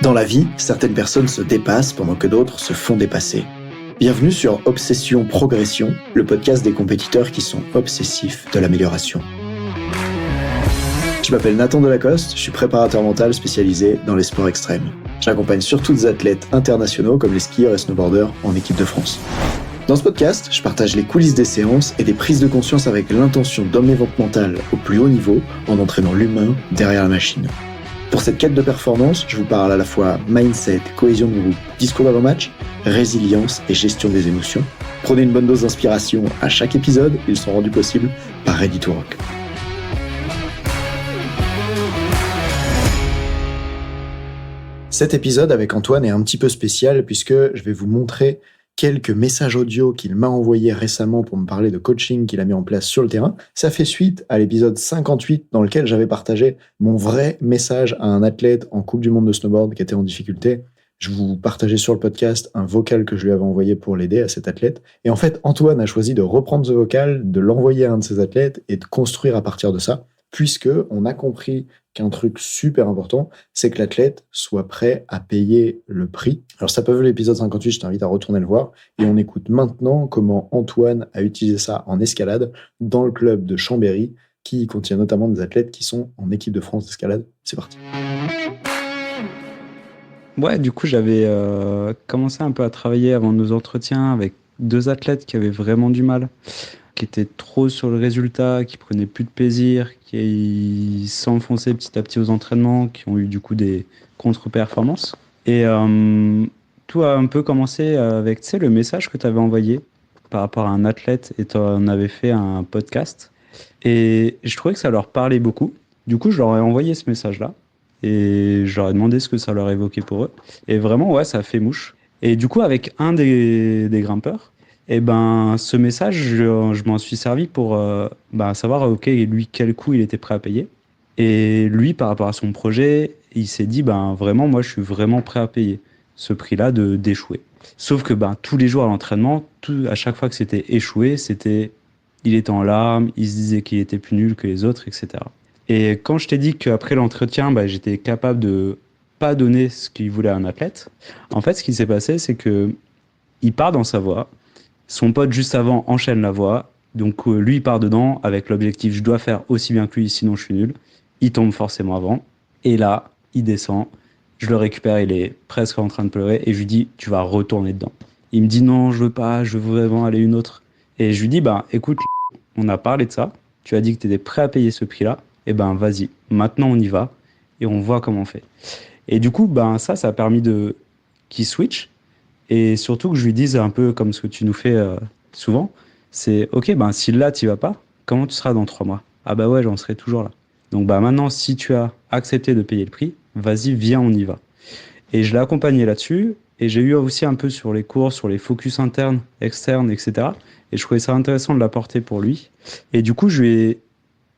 Dans la vie, certaines personnes se dépassent pendant que d'autres se font dépasser. Bienvenue sur Obsession Progression, le podcast des compétiteurs qui sont obsessifs de l'amélioration. Je m'appelle Nathan Delacoste, je suis préparateur mental spécialisé dans les sports extrêmes. J'accompagne surtout des athlètes internationaux comme les skieurs et snowboarders en équipe de France. Dans ce podcast, je partage les coulisses des séances et des prises de conscience avec l'intention d'emmener votre mental au plus haut niveau en entraînant l'humain derrière la machine. Pour cette quête de performance, je vous parle à la fois mindset, cohésion de groupe, discours d'avant-match, résilience et gestion des émotions. Prenez une bonne dose d'inspiration à chaque épisode, ils sont rendus possibles par Ready to Rock. Cet épisode avec Antoine est un petit peu spécial puisque je vais vous montrer quelques messages audio qu'il m'a envoyés récemment pour me parler de coaching qu'il a mis en place sur le terrain. Ça fait suite à l'épisode 58 dans lequel j'avais partagé mon vrai message à un athlète en Coupe du Monde de snowboard qui était en difficulté. Je vous partageais sur le podcast un vocal que je lui avais envoyé pour l'aider à cet athlète. Et en fait, Antoine a choisi de reprendre ce vocal, de l'envoyer à un de ses athlètes et de construire à partir de ça, puisque on a compris qu'un truc super important, c'est que l'athlète soit prêt à payer le prix. Alors ça peut être l'épisode 58, je t'invite à retourner le voir. Et on écoute maintenant comment Antoine a utilisé ça en escalade dans le club de Chambéry, qui contient notamment des athlètes qui sont en équipe de France d'escalade. C'est parti. Ouais, du coup, j'avais commencé un peu à travailler avant nos entretiens avec deux athlètes qui avaient vraiment du mal, qui étaient trop sur le résultat, qui prenaient plus de plaisir, qui s'enfonçaient petit à petit aux entraînements, qui ont eu du coup des contre-performances. Et tout a un peu commencé avec, tu sais, le message que tu avais envoyé par rapport à un athlète et tu en avais fait un podcast. Et je trouvais que ça leur parlait beaucoup. Du coup, je leur ai envoyé ce message-là et je leur ai demandé ce que ça leur évoquait pour eux. Et vraiment, ouais, ça a fait mouche. Et du coup, avec un des grimpeurs, et ben, ce message, je m'en suis servi pour savoir, ok, lui, quel coût il était prêt à payer. Et lui, par rapport à son projet, il s'est dit, vraiment, moi, je suis vraiment prêt à payer ce prix-là d'échouer. Sauf que tous les jours à l'entraînement, à chaque fois que c'était échoué, il était en larmes, il se disait qu'il était plus nul que les autres, etc. Et quand je t'ai dit qu'après l'entretien, j'étais capable de pas donner ce qu'il voulait à un athlète, en fait, ce qui s'est passé, c'est que il part dans sa voie. Son pote juste avant enchaîne la voie, donc lui il part dedans avec l'objectif je dois faire aussi bien que lui sinon je suis nul. Il tombe forcément avant et là il descend, je le récupère, il est presque en train de pleurer et je lui dis tu vas retourner dedans. Il me dit non je veux pas, je veux vraiment aller une autre. Et je lui dis écoute, on a parlé de ça, tu as dit que tu étais prêt à payer ce prix là, et vas-y, maintenant on y va et on voit comment on fait. Et du coup ça a permis qu'il switch. Et surtout que je lui dise un peu comme ce que tu nous fais souvent, c'est ok, si là tu vas pas, comment tu seras dans 3 mois? Ah ouais, j'en serai toujours là. Donc maintenant, si tu as accepté de payer le prix, vas-y, viens, on y va. Et je l'ai accompagné là-dessus, et j'ai eu aussi un peu sur les cours, sur les focus internes, externes, etc. Et je trouvais ça intéressant de l'apporter pour lui. Et du coup, je lui ai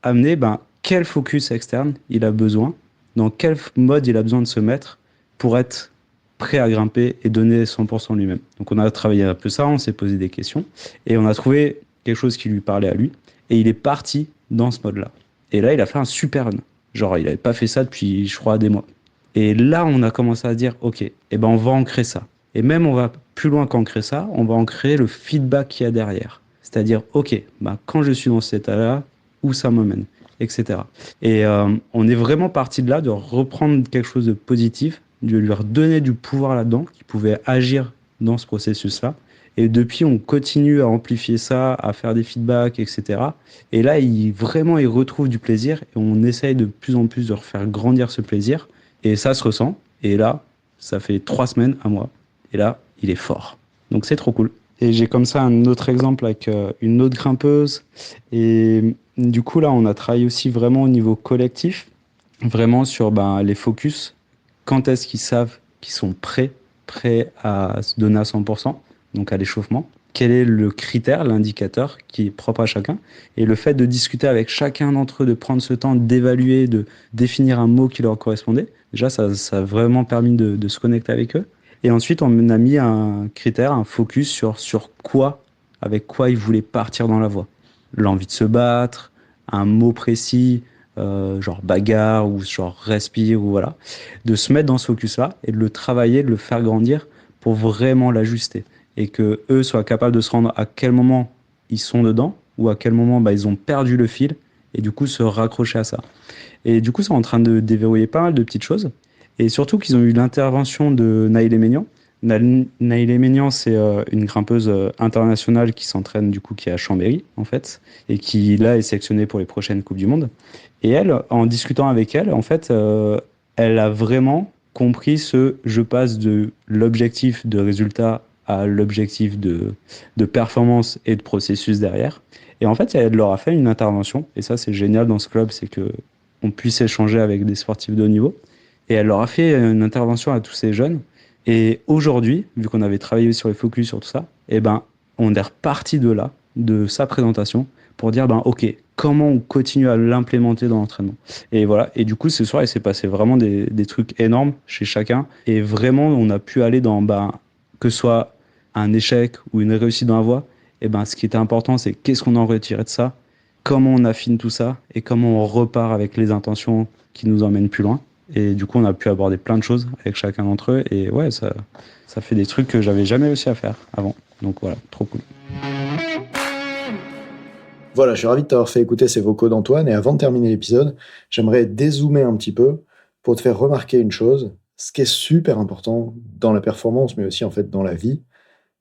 amené quel focus externe il a besoin, dans quel mode il a besoin de se mettre pour être prêt à grimper et donner 100% de lui-même. Donc on a travaillé un peu ça, on s'est posé des questions et on a trouvé quelque chose qui lui parlait à lui et il est parti dans ce mode-là. Et là, il a fait un super run. Genre, il n'avait pas fait ça depuis, je crois, des mois. Et là, on a commencé à dire, ok, on va ancrer ça. Et même, on va plus loin qu'ancrer ça, on va ancrer le feedback qu'il y a derrière. C'est-à-dire, ok, quand je suis dans cet état-là, où ça m'emmène, etc. Et on est vraiment parti de là, de reprendre quelque chose de positif, de lui redonner du pouvoir là-dedans, qui pouvait agir dans ce processus-là. Et depuis, on continue à amplifier ça, à faire des feedbacks, etc. Et là, il retrouve du plaisir et on essaye de plus en plus de refaire grandir ce plaisir. Et ça se ressent. Et là, ça fait 3 semaines, un mois. Et là, il est fort. Donc, c'est trop cool. Et j'ai comme ça un autre exemple avec une autre grimpeuse. Et du coup, là, on a travaillé aussi vraiment au niveau collectif, vraiment sur les focus. Quand est-ce qu'ils savent qu'ils sont prêts à se donner à 100%, donc à l'échauffement? Quel est le critère, l'indicateur qui est propre à chacun? Et le fait de discuter avec chacun d'entre eux, de prendre ce temps d'évaluer, de définir un mot qui leur correspondait, déjà ça a vraiment permis de se connecter avec eux. Et ensuite, on a mis un critère, un focus sur quoi, avec quoi ils voulaient partir dans la voie. L'envie de se battre, un mot précis, genre bagarre ou genre respire ou voilà, de se mettre dans ce focus-là et de le travailler, de le faire grandir pour vraiment l'ajuster et que eux soient capables de se rendre à quel moment ils sont dedans ou à quel moment ils ont perdu le fil et du coup se raccrocher à ça. Et du coup, c'est en train de déverrouiller pas mal de petites choses. Et surtout qu'ils ont eu l'intervention de Naïlé Ménian. Naïlé Ménian, c'est une grimpeuse internationale qui s'entraîne, du coup, qui est à Chambéry, en fait, et qui, là, est sélectionnée pour les prochaines Coupes du Monde. Et elle, en discutant avec elle, en fait, elle a vraiment compris je passe de l'objectif de résultat à l'objectif de performance et de processus derrière. Et en fait, elle leur a fait une intervention, et ça, c'est génial dans ce club, c'est que on puisse échanger avec des sportifs de haut niveau. Et elle leur a fait une intervention à tous ces jeunes. Et aujourd'hui, vu qu'on avait travaillé sur les focus, sur tout ça, on est reparti de là, de sa présentation, pour dire, ok, comment on continue à l'implémenter dans l'entraînement. Et voilà. Et du coup, ce soir, il s'est passé vraiment des trucs énormes chez chacun. Et vraiment, on a pu aller dans, que ce soit un échec ou une réussite dans la voie, ce qui était important, c'est qu'est-ce qu'on en retirait de ça, comment on affine tout ça et comment on repart avec les intentions qui nous emmènent plus loin. Et du coup, on a pu aborder plein de choses avec chacun d'entre eux. Et ouais, ça fait des trucs que j'avais jamais réussi à faire avant. Donc voilà, trop cool. Voilà, je suis ravi de t'avoir fait écouter ces vocaux d'Antoine. Et avant de terminer l'épisode, j'aimerais dézoomer un petit peu pour te faire remarquer une chose. Ce qui est super important dans la performance, mais aussi en fait dans la vie,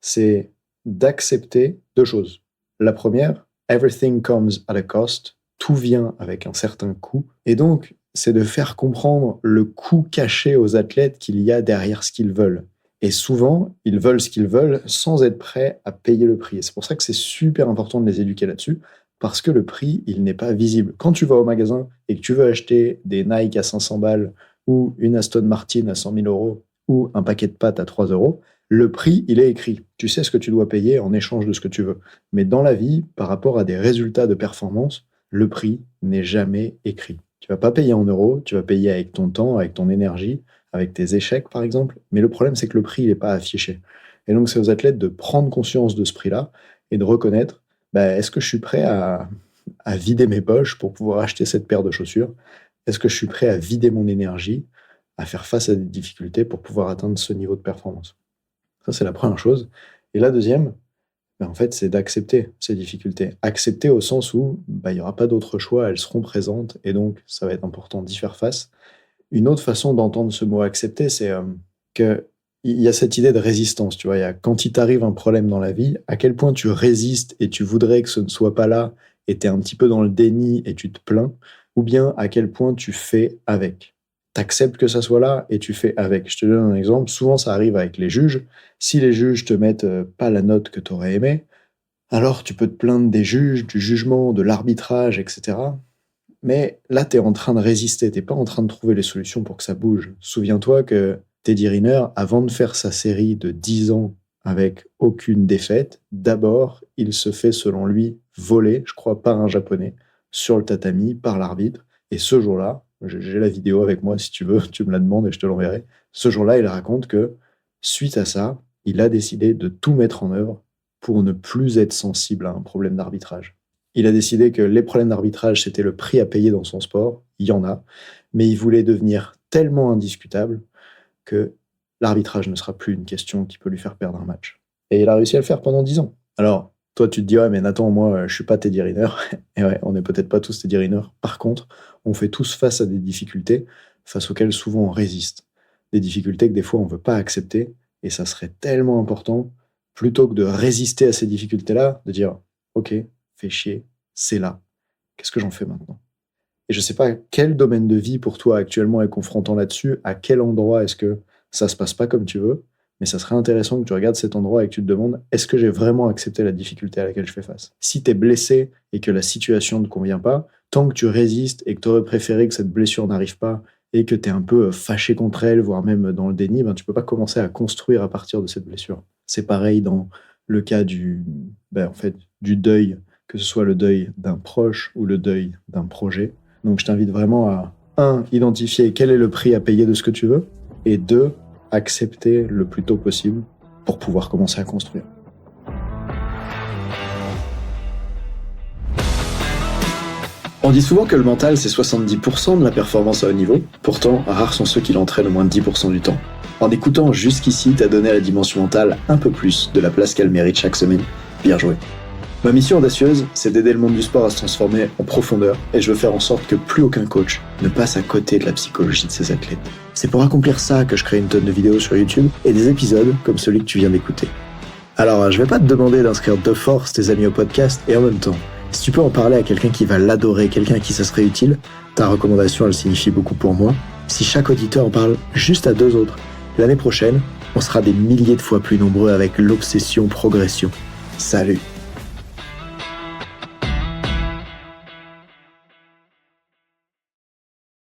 c'est d'accepter deux choses. La première, everything comes at a cost. Tout vient avec un certain coût. Et donc, c'est de faire comprendre le coût caché aux athlètes qu'il y a derrière ce qu'ils veulent. Et souvent, ils veulent ce qu'ils veulent sans être prêts à payer le prix. Et c'est pour ça que c'est super important de les éduquer là-dessus, parce que le prix, il n'est pas visible. Quand tu vas au magasin et que tu veux acheter des Nike à 500 balles ou une Aston Martin à 100 000 euros ou un paquet de pâtes à 3 euros, le prix, il est écrit. Tu sais ce que tu dois payer en échange de ce que tu veux. Mais dans la vie, par rapport à des résultats de performance, le prix n'est jamais écrit. Tu vas pas payer en euros, tu vas payer avec ton temps, avec ton énergie, avec tes échecs par exemple. Mais le problème, c'est que le prix, il n'est pas affiché. Et donc, c'est aux athlètes de prendre conscience de ce prix-là et de reconnaître, est-ce que je suis prêt à vider mes poches pour pouvoir acheter cette paire de chaussures? Est-ce que je suis prêt à vider mon énergie, à faire face à des difficultés pour pouvoir atteindre ce niveau de performance? Ça, c'est la première chose. Et la deuxième, en fait, c'est d'accepter ces difficultés. Accepter au sens où il n'y aura pas d'autre choix, elles seront présentes, et donc ça va être important d'y faire face. Une autre façon d'entendre ce mot accepter, c'est qu'il y a cette idée de résistance. Tu vois, quand il t'arrive un problème dans la vie, à quel point tu résistes et tu voudrais que ce ne soit pas là, et tu es un petit peu dans le déni et tu te plains, ou bien à quel point tu fais avec. T'acceptes que ça soit là et tu fais avec. Je te donne un exemple. Souvent, ça arrive avec les juges. Si les juges te mettent pas la note que tu aurais aimé, alors tu peux te plaindre des juges, du jugement, de l'arbitrage, etc. Mais là, tu es en train de résister. Tu n'es pas en train de trouver les solutions pour que ça bouge. Souviens-toi que Teddy Riner, avant de faire sa série de 10 ans avec aucune défaite, d'abord, il se fait, selon lui, voler, je crois, par un Japonais, sur le tatami, par l'arbitre. Et ce jour-là, j'ai la vidéo avec moi, si tu veux, tu me la demandes et je te l'enverrai. Ce jour-là, il raconte que, suite à ça, il a décidé de tout mettre en œuvre pour ne plus être sensible à un problème d'arbitrage. Il a décidé que les problèmes d'arbitrage, c'était le prix à payer dans son sport. Il y en a. Mais il voulait devenir tellement indiscutable que l'arbitrage ne sera plus une question qui peut lui faire perdre un match. Et il a réussi à le faire pendant 10 ans. Alors, toi, tu te dis, ouais, mais Nathan, moi, je suis pas Teddy Riner. Et ouais, on n'est peut-être pas tous Teddy Riner. Par contre, on fait tous face à des difficultés face auxquelles souvent on résiste. Des difficultés que des fois on ne veut pas accepter. Et ça serait tellement important, plutôt que de résister à ces difficultés-là, de dire, ok, fais chier, c'est là. Qu'est-ce que j'en fais maintenant? Et je ne sais pas quel domaine de vie pour toi actuellement est confrontant là-dessus, à quel endroit est-ce que ça se passe pas comme tu veux, mais ça serait intéressant que tu regardes cet endroit et que tu te demandes, est-ce que j'ai vraiment accepté la difficulté à laquelle je fais face? Si tu es blessé et que la situation ne convient pas, tant que tu résistes et que tu aurais préféré que cette blessure n'arrive pas et que tu es un peu fâché contre elle, voire même dans le déni, tu peux pas commencer à construire à partir de cette blessure. C'est pareil dans le cas du deuil, que ce soit le deuil d'un proche ou le deuil d'un projet. Donc je t'invite vraiment à 1. Identifier quel est le prix à payer de ce que tu veux, et 2. Accepter le plus tôt possible pour pouvoir commencer à construire. On dit souvent que le mental, c'est 70% de la performance à haut niveau. Pourtant, rares sont ceux qui l'entraînent au moins de 10% du temps. En écoutant jusqu'ici, t'as donné à la dimension mentale un peu plus de la place qu'elle mérite chaque semaine. Bien joué. Ma mission audacieuse, c'est d'aider le monde du sport à se transformer en profondeur, et je veux faire en sorte que plus aucun coach ne passe à côté de la psychologie de ses athlètes. C'est pour accomplir ça que je crée une tonne de vidéos sur YouTube et des épisodes comme celui que tu viens d'écouter. Alors, je vais pas te demander d'inscrire de force tes amis au podcast, et en même temps, si tu peux en parler à quelqu'un qui va l'adorer, quelqu'un à qui ça serait utile, ta recommandation, elle signifie beaucoup pour moi. Si chaque auditeur en parle juste à 2 autres, l'année prochaine, on sera des milliers de fois plus nombreux avec l'obsession progression. Salut!